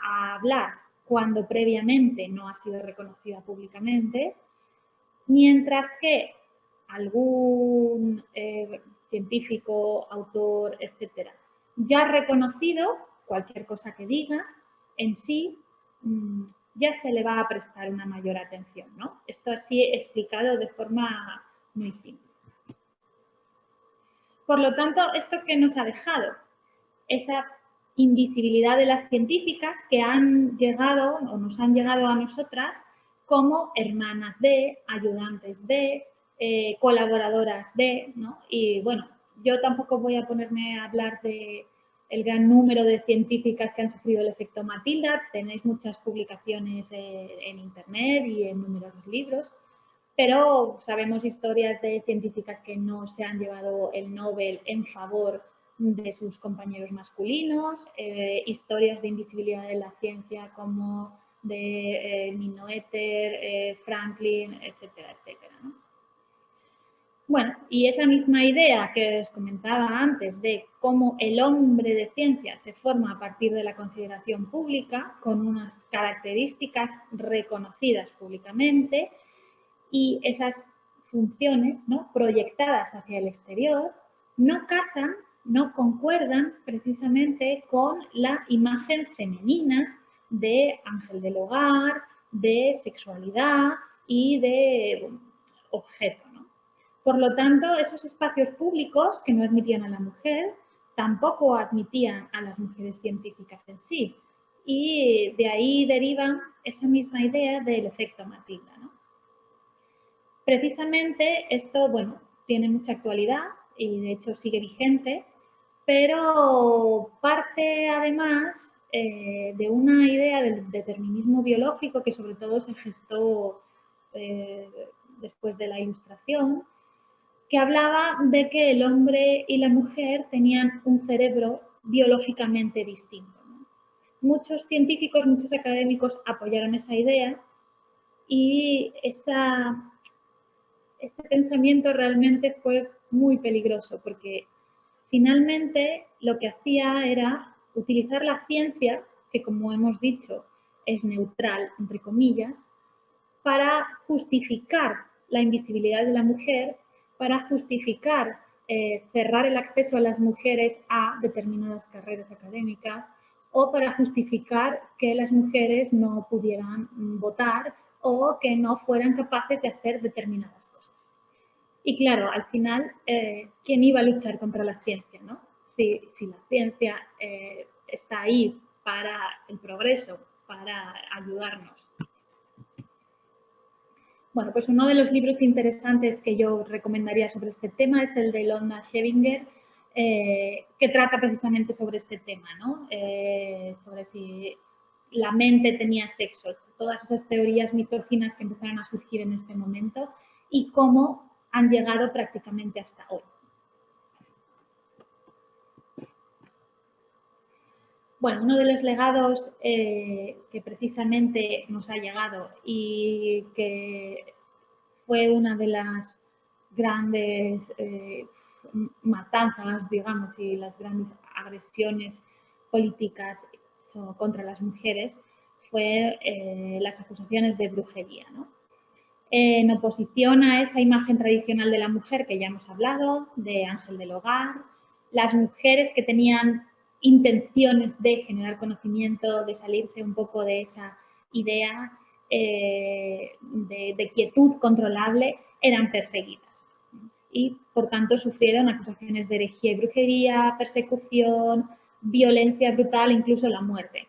a hablar cuando previamente no ha sido reconocida públicamente, mientras que algún científico, autor, etcétera, ya reconocido, cualquier cosa que diga en sí, ya se le va a prestar una mayor atención, ¿no? Esto así explicado de forma muy simple. Por lo tanto, ¿esto qué nos ha dejado? Esa invisibilidad de las científicas que han llegado o nos han llegado a nosotras como hermanas de, ayudantes de, colaboradoras de, ¿no? Y bueno, yo tampoco voy a ponerme a hablar de el gran número de científicas que han sufrido el efecto Matilda. Tenéis muchas publicaciones en internet y en numerosos libros, pero sabemos historias de científicas que no se han llevado el Nobel en favor de sus compañeros masculinos, historias de invisibilidad de la ciencia como de Minoeter, Franklin, etcétera, etcétera, ¿no? Bueno, y esa misma idea que os comentaba antes de cómo el hombre de ciencia se forma a partir de la consideración pública con unas características reconocidas públicamente y esas funciones, ¿no?, proyectadas hacia el exterior, no casan, no concuerdan precisamente con la imagen femenina de ángel del hogar, de sexualidad y de objeto, ¿no? Por lo tanto, esos espacios públicos que no admitían a la mujer, tampoco admitían a las mujeres científicas en sí. Y de ahí deriva esa misma idea del efecto Matilda, ¿no? Precisamente esto, bueno, tiene mucha actualidad y de hecho sigue vigente, pero parte además de una idea del determinismo biológico que sobre todo se gestó después de la Ilustración, que hablaba de que el hombre y la mujer tenían un cerebro biológicamente distinto, ¿no? Muchos científicos, muchos académicos apoyaron esa idea y este pensamiento realmente fue muy peligroso porque finalmente lo que hacía era utilizar la ciencia, que como hemos dicho es neutral, entre comillas, para justificar la invisibilidad de la mujer, para justificar cerrar el acceso a las mujeres a determinadas carreras académicas o para justificar que las mujeres no pudieran votar o que no fueran capaces de hacer determinadas cosas. Y claro, al final, ¿quién iba a luchar contra la ciencia, ¿no? Si la ciencia está ahí para el progreso, para ayudarnos. Bueno, pues uno de los libros interesantes que yo recomendaría sobre este tema es el de Ilona Schevinger, que trata precisamente sobre este tema, ¿no? Sobre si la mente tenía sexo, todas esas teorías misóginas que empezaron a surgir en este momento y cómo han llegado prácticamente hasta hoy. Bueno, uno de los legados que precisamente nos ha llegado y que fue una de las grandes matanzas, digamos, y las grandes agresiones políticas contra las mujeres fue las acusaciones de brujería, ¿no? En oposición a esa imagen tradicional de la mujer que ya hemos hablado, de ángel del hogar, las mujeres que tenían intenciones de generar conocimiento, de salirse un poco de esa idea de quietud controlable, eran perseguidas. Y, por tanto, sufrieron acusaciones de herejía y brujería, persecución, violencia brutal, incluso la muerte.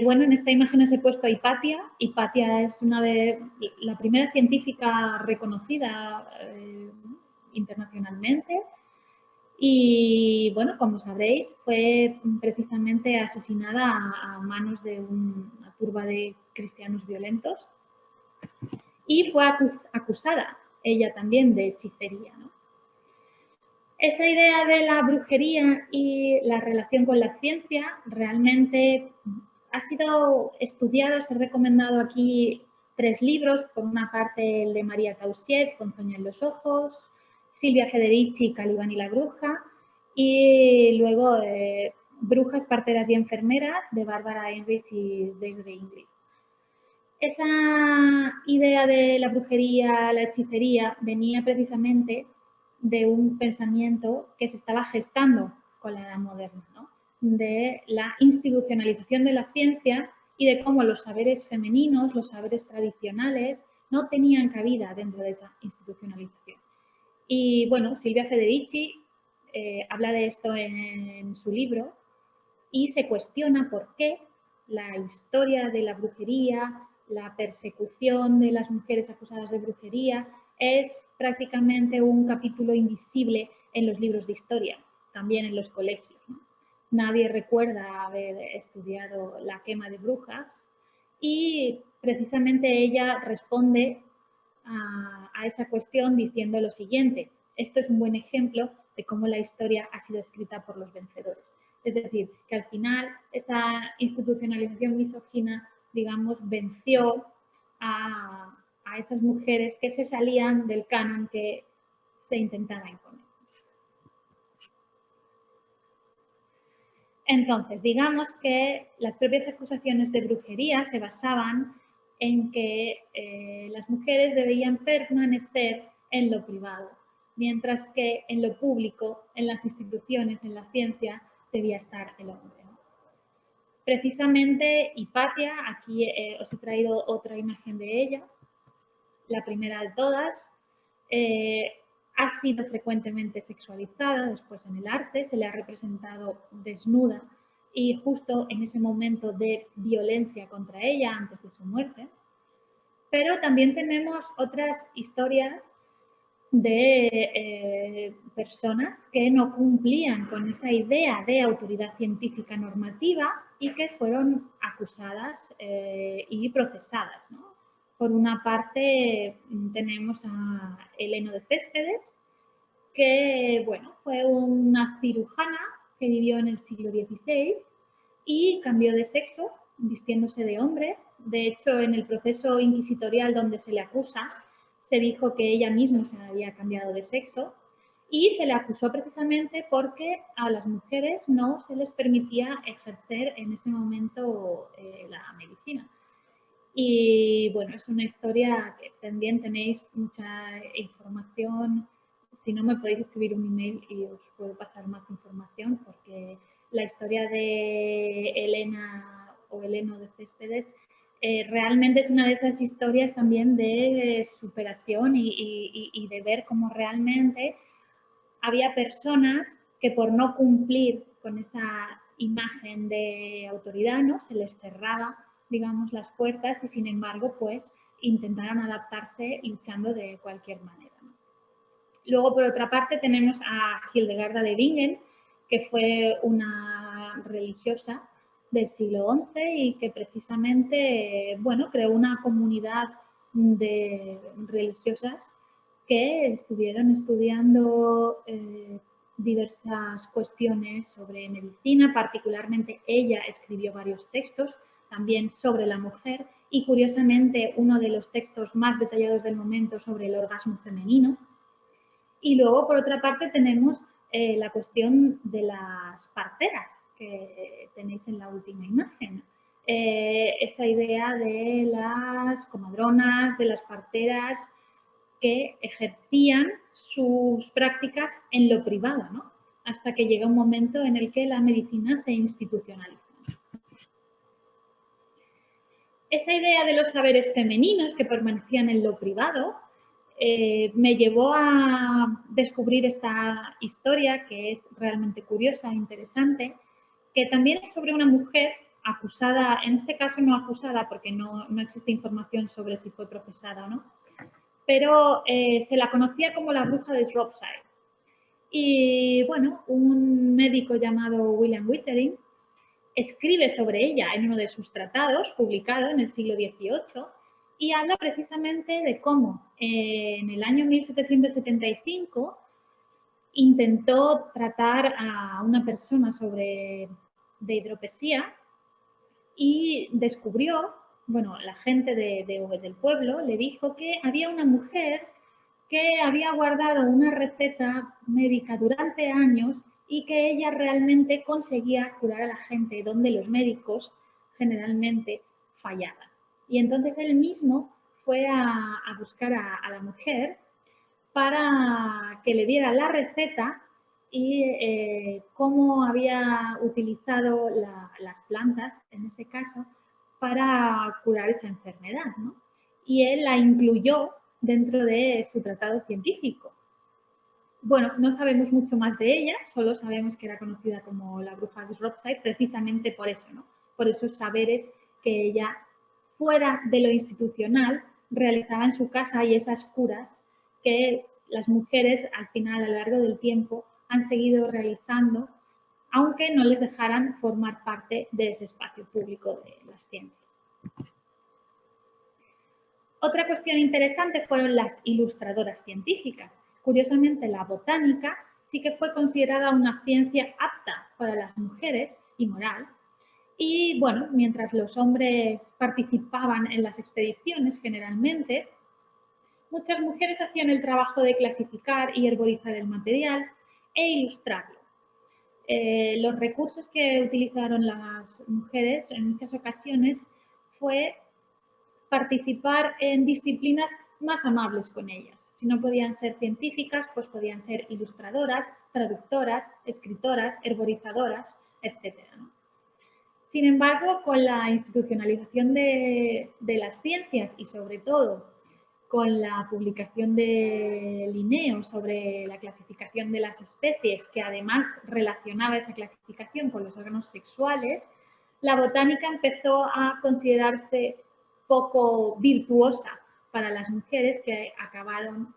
Bueno, en esta imagen os he puesto a Hipatia. Hipatia es la primera científica reconocida internacionalmente y, bueno, como sabréis, fue precisamente asesinada a manos de una turba de cristianos violentos y fue acusada ella también de hechicería, ¿no? Esa idea de la brujería y la relación con la ciencia realmente ha sido estudiado, os he recomendado aquí 3 libros, por una parte el de María Taussiet, Ponzoña en los ojos, Silvia Federici, Calibán y la bruja, y luego Brujas, parteras y enfermeras, de Bárbara Enrich y Deirdre Ingrid. Esa idea de la brujería, la hechicería, venía precisamente de un pensamiento que se estaba gestando con la Edad Moderna, ¿no? De la institucionalización de la ciencia y de cómo los saberes femeninos, los saberes tradicionales, no tenían cabida dentro de esa institucionalización. Y bueno, Silvia Federici habla de esto en su libro y se cuestiona por qué la historia de la brujería, la persecución de las mujeres acusadas de brujería es prácticamente un capítulo invisible en los libros de historia, también en los colegios, ¿no? Nadie recuerda haber estudiado la quema de brujas y precisamente ella responde a esa cuestión diciendo lo siguiente: esto es un buen ejemplo de cómo la historia ha sido escrita por los vencedores. Es decir, que al final esa institucionalización misógina, digamos, venció a esas mujeres que se salían del canon que se intentaba imponer. Entonces, digamos que las propias acusaciones de brujería se basaban en que las mujeres debían permanecer en lo privado, mientras que en lo público, en las instituciones, en la ciencia, debía estar el hombre, ¿no? Precisamente Hipatia, aquí os he traído otra imagen de ella, la primera de todas, ha sido frecuentemente sexualizada después en el arte, se le ha representado desnuda y justo en ese momento de violencia contra ella antes de su muerte. Pero también tenemos otras historias de personas que no cumplían con esa idea de autoridad científica normativa y que fueron acusadas y procesadas, ¿no? Por una parte tenemos a Heleno de Céspedes, que bueno, fue una cirujana que vivió en el siglo XVI y cambió de sexo vistiéndose de hombre. De hecho, en el proceso inquisitorial donde se le acusa, se dijo que ella misma se había cambiado de sexo y se le acusó precisamente porque a las mujeres no se les permitía ejercer en ese momento la medicina. Y bueno, es una historia que también tenéis mucha información. Si no, me podéis escribir un email y os puedo pasar más información, porque la historia de Helena o Heleno de Céspedes realmente es una de esas historias también de superación y de ver cómo realmente había personas que por no cumplir con esa imagen de autoridad, ¿no?, se les cerraba, digamos, las puertas y sin embargo, pues intentaron adaptarse luchando de cualquier manera, ¿no? Luego, por otra parte, tenemos a Hildegarda de Bingen, que fue una religiosa del siglo XI y que precisamente, bueno, creó una comunidad de religiosas que estuvieron estudiando diversas cuestiones sobre medicina. Particularmente ella escribió varios textos también sobre la mujer y curiosamente uno de los textos más detallados del momento sobre el orgasmo femenino. Y luego, por otra parte, tenemos la cuestión de las parteras que tenéis en la última imagen. Esa idea de las comadronas, de las parteras que ejercían sus prácticas en lo privado, ¿no?, hasta que llega un momento en el que la medicina se institucionaliza. Esa idea de los saberes femeninos que permanecían en lo privado me llevó a descubrir esta historia, que es realmente curiosa e interesante, que también es sobre una mujer acusada, en este caso no acusada porque no existe información sobre si fue procesada o no, pero se la conocía como la bruja de Shropshire. Y bueno, un médico llamado William Withering escribe sobre ella en uno de sus tratados, publicado en el siglo XVIII, y habla precisamente de cómo en el año 1775 intentó tratar a una persona de hidropesía y descubrió, bueno, la gente del pueblo le dijo que había una mujer que había guardado una receta médica durante años y que ella realmente conseguía curar a la gente donde los médicos generalmente fallaban. Y entonces él mismo fue a buscar a la mujer para que le diera la receta y cómo había utilizado las plantas, en ese caso, para curar esa enfermedad, ¿no? Y él la incluyó dentro de su tratado científico. Bueno, no sabemos mucho más de ella, solo sabemos que era conocida como la bruja de Shropshire precisamente por eso, ¿no? Por esos saberes que ella, fuera de lo institucional, realizaba en su casa y esas curas que las mujeres al final, a lo largo del tiempo, han seguido realizando, aunque no les dejaran formar parte de ese espacio público de las ciencias. Otra cuestión interesante fueron las ilustradoras científicas. Curiosamente, la botánica sí que fue considerada una ciencia apta para las mujeres y moral. Y bueno, mientras los hombres participaban en las expediciones generalmente, muchas mujeres hacían el trabajo de clasificar y herborizar el material e ilustrarlo. Los recursos que utilizaron las mujeres en muchas ocasiones fue participar en disciplinas más amables con ellas. Si no podían ser científicas, pues podían ser ilustradoras, traductoras, escritoras, herborizadoras, etc. ¿no? Sin embargo, con la institucionalización de las ciencias y sobre todo con la publicación de Linneo sobre la clasificación de las especies, que además relacionaba esa clasificación con los órganos sexuales, la botánica empezó a considerarse poco virtuosa para las mujeres, que acabaron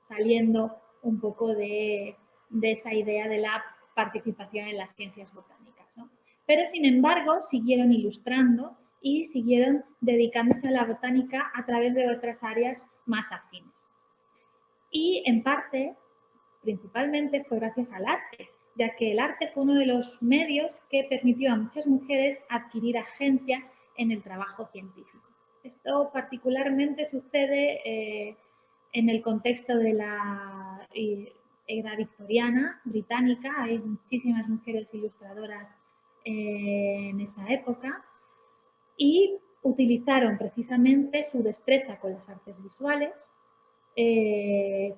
saliendo un poco de esa idea de la participación en las ciencias botánicas, ¿no? Pero sin embargo siguieron ilustrando y siguieron dedicándose a la botánica a través de otras áreas más afines. Y en parte, principalmente, fue gracias al arte, ya que el arte fue uno de los medios que permitió a muchas mujeres adquirir agencia en el trabajo científico. Esto particularmente sucede en el contexto de la era victoriana británica. Hay muchísimas mujeres ilustradoras en esa época y utilizaron precisamente su destreza con las artes visuales,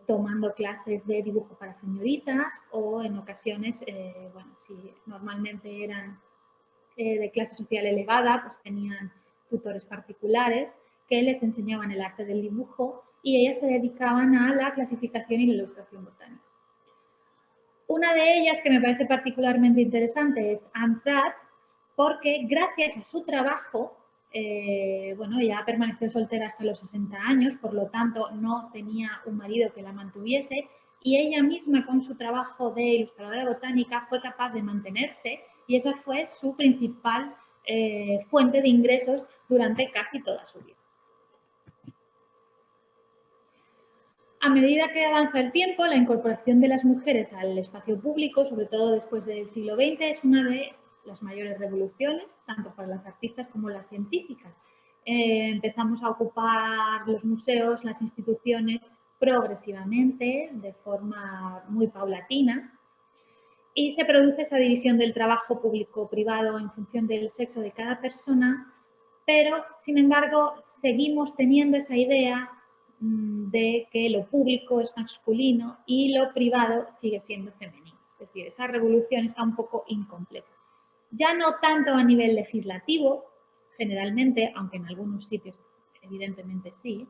tomando clases de dibujo para señoritas o en ocasiones, bueno, si normalmente eran de clase social elevada, pues tenían tutores particulares que les enseñaban el arte del dibujo y ellas se dedicaban a la clasificación y la ilustración botánica. Una de ellas que me parece particularmente interesante es Anne Pratt, porque gracias a su trabajo, bueno, ella permaneció soltera hasta los 60 años, por lo tanto no tenía un marido que la mantuviese, y ella misma con su trabajo de ilustradora botánica fue capaz de mantenerse y esa fue su principal fuente de ingresos durante casi toda su vida. A medida que avanza el tiempo, la incorporación de las mujeres al espacio público, sobre todo después del siglo XX, es una de las mayores revoluciones, tanto para las artistas como las científicas. Empezamos a ocupar los museos, las instituciones, progresivamente, de forma muy paulatina, y se produce esa división del trabajo público-privado en función del sexo de cada persona, pero, sin embargo, seguimos teniendo esa idea de que lo público es masculino y lo privado sigue siendo femenino. Es decir, esa revolución está un poco incompleta. Ya no tanto a nivel legislativo, generalmente, aunque en algunos sitios evidentemente sí,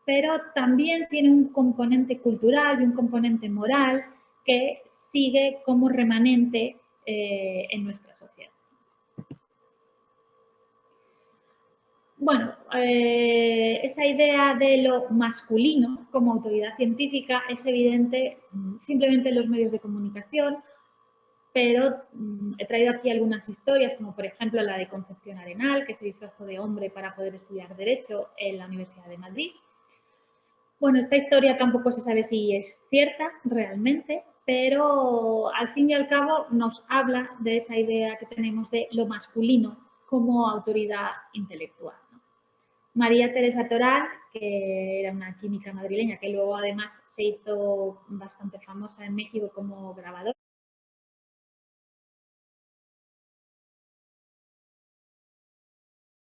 pero también tiene un componente cultural y un componente moral que sigue como remanente en nuestra sociedad. Bueno, esa idea de lo masculino como autoridad científica es evidente simplemente en los medios de comunicación, pero he traído aquí algunas historias, como por ejemplo la de Concepción Arenal, que se disfrazó de hombre para poder estudiar Derecho en la Universidad de Madrid. Bueno, esta historia tampoco se sabe si es cierta realmente, pero al fin y al cabo nos habla de esa idea que tenemos de lo masculino como autoridad intelectual, ¿no? María Teresa Toral, que era una química madrileña que luego además se hizo bastante famosa en México como grabadora,